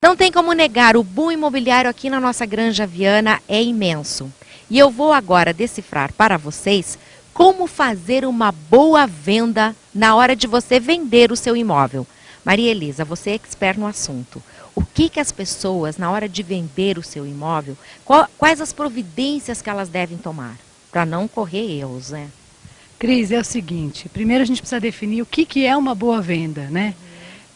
Não tem como negar, o boom imobiliário aqui na nossa Granja Viana é imenso. E eu vou agora decifrar para vocês como fazer uma boa venda na hora de você vender o seu imóvel. Maria Elisa, você é expert no assunto. O que as pessoas, na hora de vender o seu imóvel, quais as providências que elas devem tomar para não correr erros, né? Cris, é o seguinte, primeiro a gente precisa definir o que é uma boa venda, né?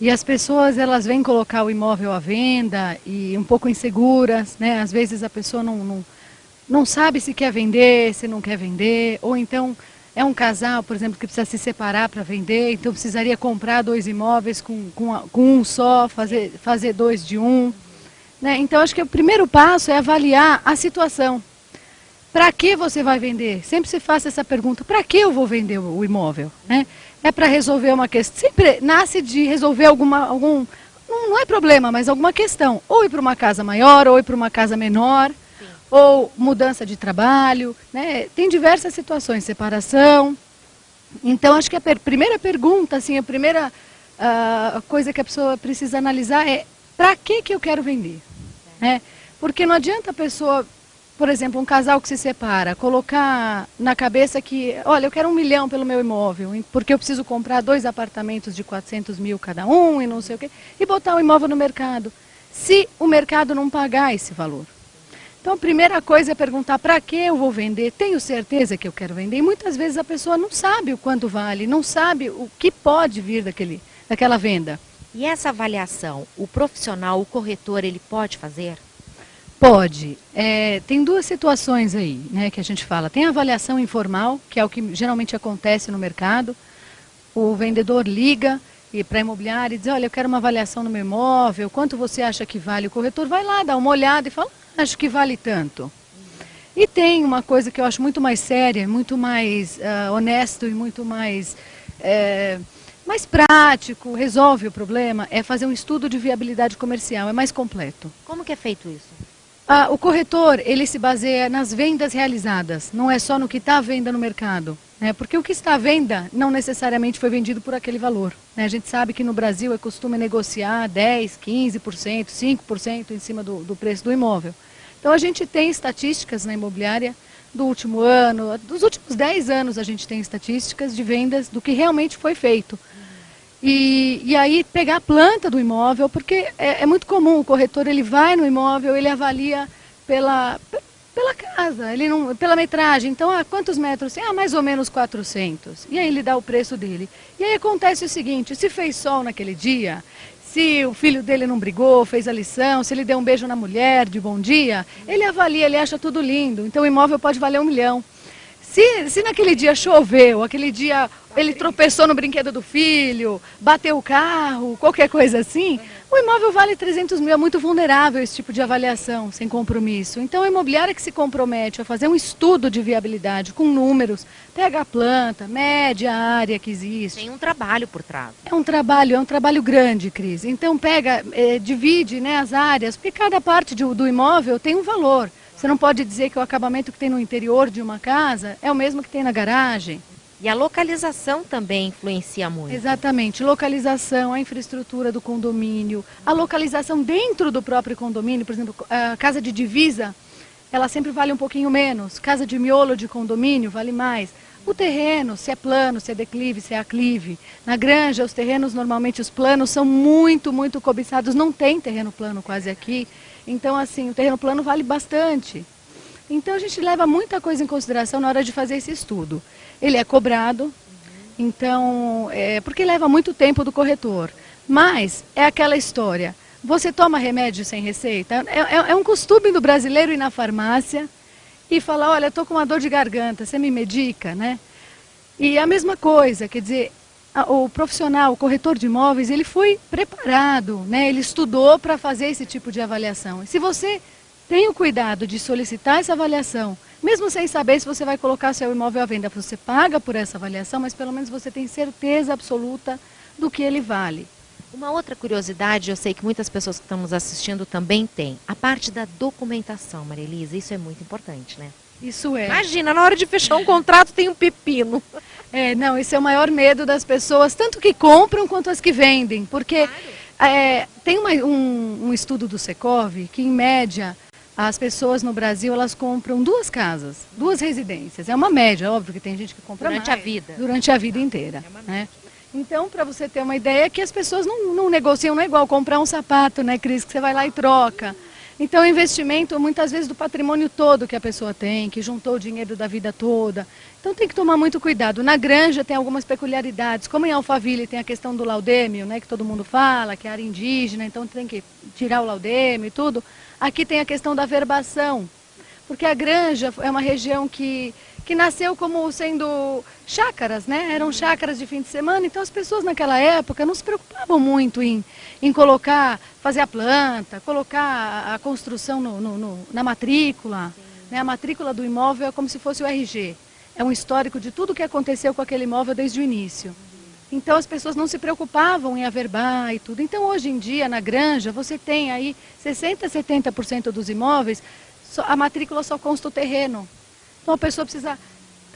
E as pessoas, elas vêm colocar o imóvel à venda e um pouco inseguras, né? Às vezes a pessoa não sabe se quer vender, se não quer vender, ou então é um casal, por exemplo, que precisa se separar para vender, então precisaria comprar 2 imóveis com um só, fazer 2 de um, né? Então acho que o primeiro passo é avaliar a situação. Para que você vai vender? Sempre se faça essa pergunta, para que eu vou vender o imóvel, né? É para resolver uma questão, sempre nasce de resolver não é problema, mas alguma questão. Ou ir para uma casa maior, ou ir para uma casa menor, sim, ou mudança de trabalho, né? Tem diversas situações, separação. Então, acho que a primeira pergunta, assim, a primeira coisa que a pessoa precisa analisar é para que eu quero vender, né? Porque não adianta a pessoa... Por exemplo, um casal que se separa, colocar na cabeça que, olha, eu quero 1 milhão pelo meu imóvel, porque eu preciso comprar 2 apartamentos de 400 mil cada um e não sei o quê, e botar o imóvel no mercado, se o mercado não pagar esse valor. Então, a primeira coisa é perguntar para que eu vou vender, tenho certeza que eu quero vender, e muitas vezes a pessoa não sabe o quanto vale, não sabe o que pode vir daquela venda. E essa avaliação, o profissional, o corretor, ele pode fazer? Pode. Tem 2 situações aí, né, que a gente fala. Tem a avaliação informal, que é o que geralmente acontece no mercado. O vendedor liga para a imobiliária e diz, olha, eu quero uma avaliação no meu imóvel, quanto você acha que vale? O corretor vai lá, dá uma olhada e fala, acho que vale tanto. E tem uma coisa que eu acho muito mais séria, muito mais honesto e muito mais prático, resolve o problema, é fazer um estudo de viabilidade comercial, é mais completo. Como que é feito isso? O corretor, ele se baseia nas vendas realizadas, não é só no que está à venda no mercado, né? Porque o que está à venda não necessariamente foi vendido por aquele valor, né? A gente sabe que no Brasil é costume negociar 10%, 15%, 5% em cima do preço do imóvel. Então a gente tem estatísticas na imobiliária do último ano, dos últimos 10 anos a gente tem estatísticas de vendas do que realmente foi feito. E aí pegar a planta do imóvel, porque é muito comum, o corretor ele vai no imóvel, ele avalia pela casa, pela metragem. Então, quantos metros? Mais ou menos 400. E aí ele dá o preço dele. E aí acontece o seguinte, se fez sol naquele dia, se o filho dele não brigou, fez a lição, se ele deu um beijo na mulher de bom dia, ele avalia, ele acha tudo lindo. Então o imóvel pode valer 1 milhão. Se naquele dia choveu, aquele dia ele tropeçou no brinquedo do filho, bateu o carro, qualquer coisa assim, o imóvel vale 300 mil, é muito vulnerável esse tipo de avaliação, sem compromisso. Então a imobiliária que se compromete a fazer um estudo de viabilidade com números, pega a planta, mede a área que existe. Tem um trabalho por trás. É um trabalho grande, Cris. Então divide, né, as áreas, porque cada parte do imóvel tem um valor. Você não pode dizer que o acabamento que tem no interior de uma casa é o mesmo que tem na garagem. E a localização também influencia muito. Exatamente, localização, a infraestrutura do condomínio, a localização dentro do próprio condomínio, por exemplo, a casa de divisa, ela sempre vale um pouquinho menos, casa de miolo de condomínio vale mais. O terreno, se é plano, se é declive, se é aclive. Na granja, os terrenos, normalmente os planos são muito, muito cobiçados, não tem terreno plano quase aqui. Então, assim, o terreno plano vale bastante. Então, a gente leva muita coisa em consideração na hora de fazer esse estudo. Ele é cobrado, então, porque leva muito tempo do corretor. Mas é aquela história, você toma remédio sem receita? É um costume do brasileiro ir na farmácia e falar, olha, estou com uma dor de garganta, você me medica, né? E a mesma coisa, quer dizer, o profissional, o corretor de imóveis, ele foi preparado, né? Ele estudou para fazer esse tipo de avaliação. E se você tem o cuidado de solicitar essa avaliação, mesmo sem saber se você vai colocar seu imóvel à venda, você paga por essa avaliação, mas pelo menos você tem certeza absoluta do que ele vale. Uma outra curiosidade, eu sei que muitas pessoas que estamos assistindo também têm, a parte da documentação, Maria Elisa, isso é muito importante, né? Isso é. Imagina, na hora de fechar um contrato tem um pepino. Não, esse é o maior medo das pessoas, tanto que compram quanto as que vendem, porque Tem um estudo do Secov que, em média, as pessoas no Brasil, elas compram 2 casas, 2 residências. É uma média, óbvio que tem gente que compra Durante mais, a vida. durante a vida inteira. Né? Então, para você ter uma ideia, que as pessoas não negociam, não é igual comprar um sapato, né, Cris, que você vai lá e troca. Então, o investimento, muitas vezes, do patrimônio todo que a pessoa tem, que juntou o dinheiro da vida toda. Então, tem que tomar muito cuidado. Na Granja tem algumas peculiaridades, como em Alphaville tem a questão do laudêmio, né, que todo mundo fala, que é área indígena, então tem que tirar o laudêmio e tudo. Aqui tem a questão da verbação, porque a Granja é uma região que nasceu como sendo chácaras, né? Eram chácaras de fim de semana, então as pessoas naquela época não se preocupavam muito em colocar, fazer a planta, colocar a construção na matrícula. Né? A matrícula do imóvel é como se fosse o RG. É um histórico de tudo o que aconteceu com aquele imóvel desde o início. Então as pessoas não se preocupavam em averbar e tudo. Então hoje em dia na Granja você tem aí 60%, 70% dos imóveis, a matrícula só consta o terreno. Então a pessoa precisa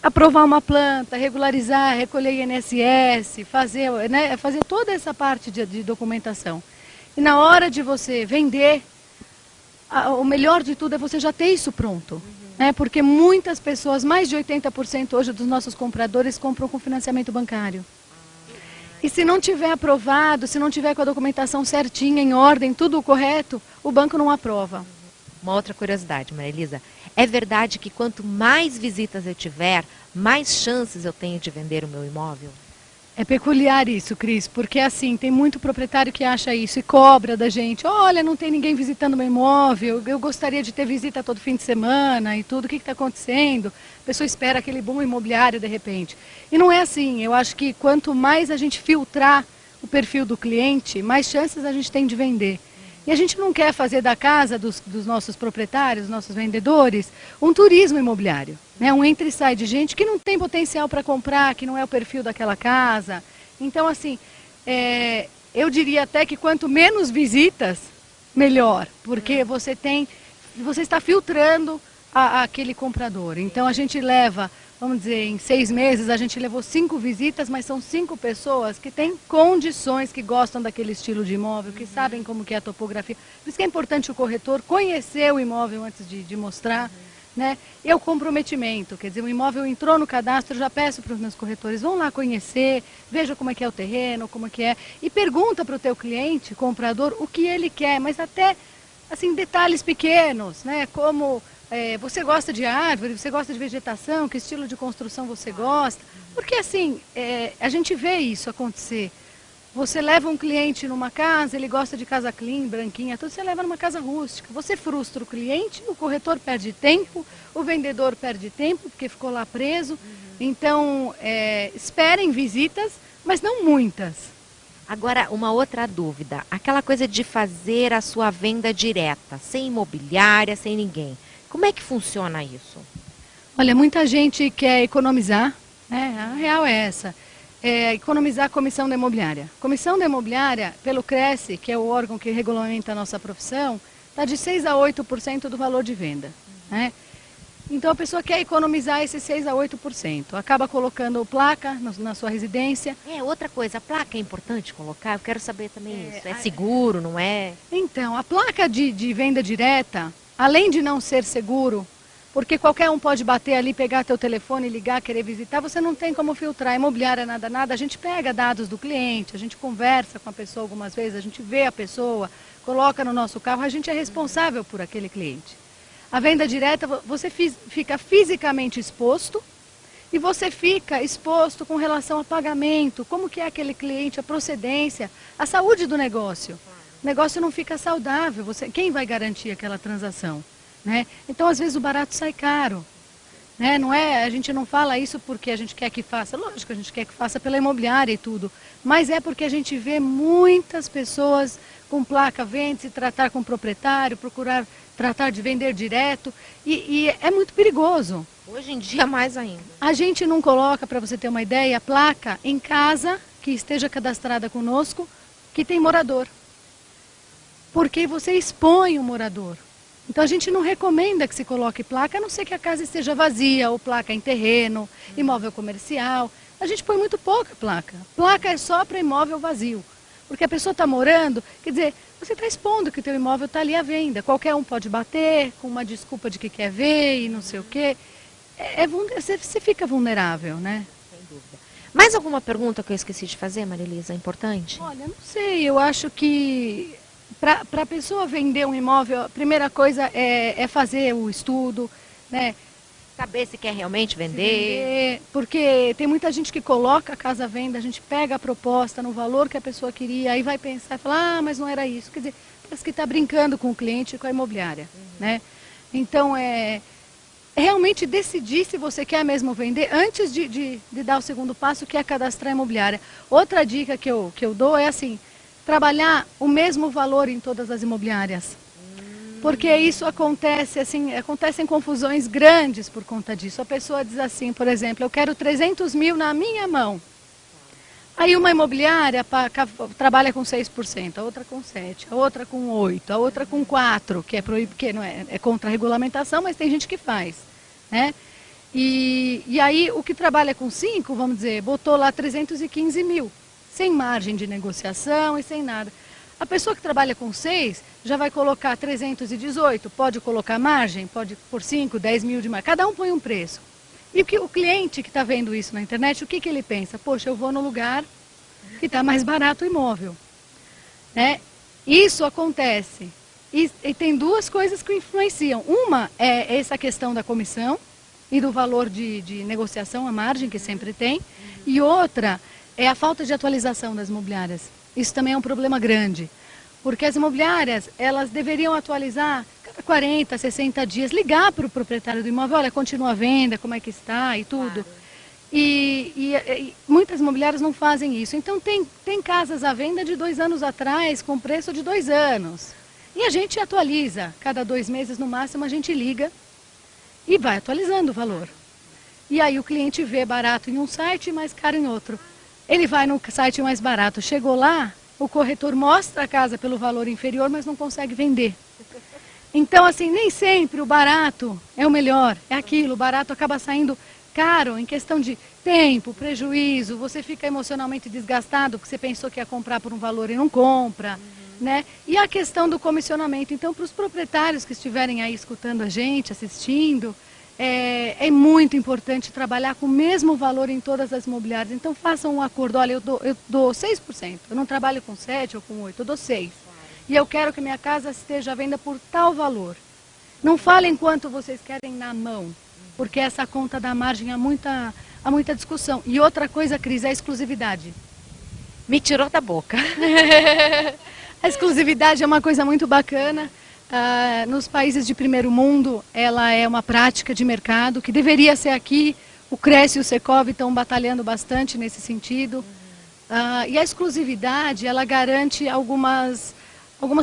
aprovar uma planta, regularizar, recolher INSS, fazer toda essa parte de documentação. E na hora de você vender, o melhor de tudo é você já ter isso pronto. Né? Porque muitas pessoas, mais de 80% hoje dos nossos compradores, compram com financiamento bancário. E se não tiver aprovado, se não tiver com a documentação certinha, em ordem, tudo correto, o banco não aprova. Uma outra curiosidade, Maria Elisa, é verdade que quanto mais visitas eu tiver, mais chances eu tenho de vender o meu imóvel? É peculiar isso, Cris, porque assim, tem muito proprietário que acha isso e cobra da gente. Olha, não tem ninguém visitando meu imóvel, eu gostaria de ter visita todo fim de semana e tudo, o que está acontecendo? A pessoa espera aquele boom imobiliário de repente. E não é assim, eu acho que quanto mais a gente filtrar o perfil do cliente, mais chances a gente tem de vender. E a gente não quer fazer da casa dos nossos proprietários, dos nossos vendedores, um turismo imobiliário. Né? Um entra e sai de gente que não tem potencial para comprar, que não é o perfil daquela casa. Então, assim, eu diria até que quanto menos visitas, melhor. Porque você está filtrando aquele comprador. Então, a gente leva, vamos dizer, em 6 meses, a gente levou 5 visitas, mas são 5 pessoas que têm condições, que gostam daquele estilo de imóvel, que sabem como que é a topografia. Por isso que é importante o corretor conhecer o imóvel antes de mostrar. Né? E o comprometimento, quer dizer, o imóvel entrou no cadastro, eu já peço para os meus corretores, vão lá conhecer, veja como é que é o terreno, como é que é, e pergunta para o teu cliente, comprador, o que ele quer, mas até, assim, detalhes pequenos, né? Como você gosta de árvore, você gosta de vegetação, que estilo de construção você gosta, porque assim, a gente vê isso acontecer. Você leva um cliente numa casa, ele gosta de casa clean, branquinha, tudo, você leva numa casa rústica. Você frustra o cliente, o corretor perde tempo, o vendedor perde tempo, porque ficou lá preso. Então, esperem visitas, mas não muitas. Agora, uma outra dúvida. Aquela coisa de fazer a sua venda direta, sem imobiliária, sem ninguém. Como é que funciona isso? Olha, muita gente quer economizar, né? A real é essa. Economizar a comissão da imobiliária. Comissão da imobiliária, pelo Cresce, que é o órgão que regulamenta a nossa profissão, está de 6% a 8% do valor de venda. Né? Então a pessoa quer economizar esses 6% a 8%. Acaba colocando placa na sua residência. Outra coisa, a placa é importante colocar? Eu quero saber também isso. É seguro, não é? Então, a placa de venda direta, além de não ser seguro, porque qualquer um pode bater ali, pegar teu telefone, ligar, querer visitar, você não tem como filtrar. Imobiliária, nada, a gente pega dados do cliente, a gente conversa com a pessoa algumas vezes, a gente vê a pessoa, coloca no nosso carro, a gente é responsável por aquele cliente. A venda direta, você fica fisicamente exposto e você fica exposto com relação a pagamento, como que é aquele cliente, a procedência, a saúde do negócio. O negócio não fica saudável, quem vai garantir aquela transação? Né? Então, às vezes, o barato sai caro. Né? A gente não fala isso porque a gente quer que faça. Lógico, a gente quer que faça pela imobiliária e tudo. Mas é porque a gente vê muitas pessoas com placa, vende, se tratar com o proprietário, procurar tratar de vender direto. E é muito perigoso. Hoje em dia, mais ainda. A gente não coloca, para você ter uma ideia, a placa em casa que esteja cadastrada conosco, que tem morador. Porque você expõe o morador. Então a gente não recomenda que se coloque placa, a não ser que a casa esteja vazia, ou placa em terreno, imóvel comercial. A gente põe muito pouca placa. Placa é só para imóvel vazio. Porque a pessoa está morando, quer dizer, você está expondo que o teu imóvel está ali à venda. Qualquer um pode bater com uma desculpa de que quer ver e não sei o quê. Você fica vulnerável, né? Sem dúvida. Mais alguma pergunta que eu esqueci de fazer, Marilisa, importante? Olha, não sei, eu acho que para a pessoa vender um imóvel, a primeira coisa é fazer o estudo, né? Saber se quer realmente vender. Porque tem muita gente que coloca a casa à venda, a gente pega a proposta no valor que a pessoa queria, aí vai pensar e falar, mas não era isso. Quer dizer, parece que está brincando com o cliente e com a imobiliária, né? Então, realmente decidir se você quer mesmo vender antes de dar o segundo passo, que é cadastrar a imobiliária. Outra dica que eu dou é assim, trabalhar o mesmo valor em todas as imobiliárias. Porque isso acontece, assim, acontecem confusões grandes por conta disso. A pessoa diz assim, por exemplo, eu quero 300 mil na minha mão. Aí uma imobiliária trabalha com 6%, a outra com 7%, a outra com 8%, a outra com 4%, que é proibido, que não é contra a regulamentação, mas tem gente que faz, né? E aí o que trabalha com 5%, vamos dizer, botou lá 315 mil, sem margem de negociação e sem nada. A pessoa que trabalha com 6 já vai colocar 318, pode colocar margem, pode por 5, 10 mil de margem, cada um põe um preço. E o cliente que está vendo isso na internet, o que ele pensa? Poxa, eu vou no lugar que está mais barato o imóvel. Né? Isso acontece. E tem duas coisas que influenciam. Uma é essa questão da comissão e do valor de negociação, a margem que sempre tem. E outra é a falta de atualização das imobiliárias. Isso também é um problema grande. Porque as imobiliárias, elas deveriam atualizar cada 40, 60 dias, ligar para o proprietário do imóvel, olha, continua a venda, como é que está e tudo. Claro. E muitas imobiliárias não fazem isso. Então tem casas à venda de 2 anos atrás, com preço de 2 anos. E a gente atualiza, cada 2 meses no máximo a gente liga e vai atualizando o valor. E aí o cliente vê barato em um site e mais caro em outro. Ele vai no site mais barato, chegou lá, o corretor mostra a casa pelo valor inferior, mas não consegue vender. Então, assim, nem sempre o barato é o melhor, é aquilo, o barato acaba saindo caro em questão de tempo, prejuízo, você fica emocionalmente desgastado porque você pensou que ia comprar por um valor e não compra, né? E a questão do comissionamento, então, para os proprietários que estiverem aí escutando a gente, assistindo, é muito importante trabalhar com o mesmo valor em todas as imobiliárias. Então façam um acordo, olha, eu dou 6%, eu não trabalho com 7% ou com 8%, eu dou 6%. E eu quero que minha casa esteja à venda por tal valor. Não falem quanto vocês querem na mão, porque essa conta da margem há muita discussão. E outra coisa, Cris, é a exclusividade. Me tirou da boca. A exclusividade é uma coisa muito bacana. Nos países de primeiro mundo, ela é uma prática de mercado que deveria ser aqui. O Cresce e o Secov estão batalhando bastante nesse sentido. E a exclusividade, ela garante algumas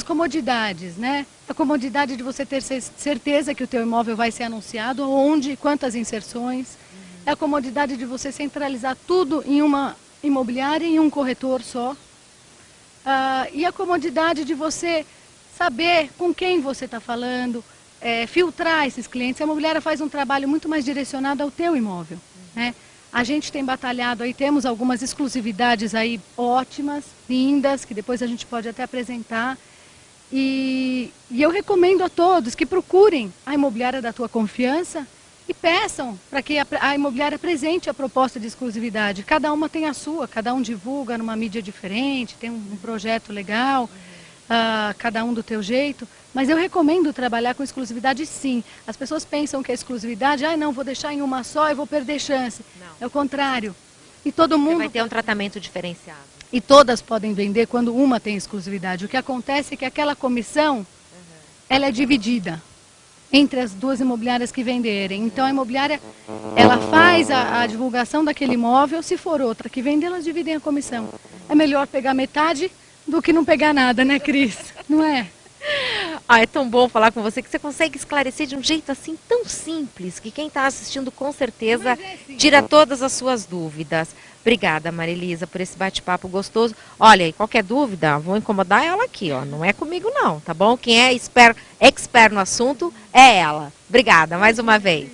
comodidades, né? A comodidade de você ter certeza que o teu imóvel vai ser anunciado, onde e quantas inserções. É a comodidade de você centralizar tudo em uma imobiliária e em um corretor só. E a comodidade de você saber com quem você está falando, filtrar esses clientes. A imobiliária faz um trabalho muito mais direcionado ao teu imóvel, né? A gente tem batalhado aí, temos algumas exclusividades aí ótimas, lindas, que depois a gente pode até apresentar. E eu recomendo a todos que procurem a imobiliária da tua confiança e peçam para que a imobiliária apresente a proposta de exclusividade. Cada uma tem a sua, cada um divulga numa mídia diferente, tem um projeto legal. Cada um do teu jeito, mas eu recomendo trabalhar com exclusividade sim. As pessoas pensam que a exclusividade, não, vou deixar em uma só e vou perder chance. Não. É o contrário. E todo mundo vai ter um tratamento diferenciado. E todas podem vender quando uma tem exclusividade. O que acontece é que aquela comissão, ela é dividida entre as duas imobiliárias que venderem. Então a imobiliária, ela faz a divulgação daquele imóvel, se for outra que vende, elas dividem a comissão. É melhor pegar metade do que não pegar nada, né, Cris? Não é? É tão bom falar com você que você consegue esclarecer de um jeito assim tão simples que quem está assistindo com certeza tira todas as suas dúvidas. Obrigada, Marilisa, por esse bate-papo gostoso. Olha, e qualquer dúvida, vou incomodar ela aqui, ó. Não é comigo não, tá bom? Quem é expert no assunto é ela. Obrigada mais uma vez.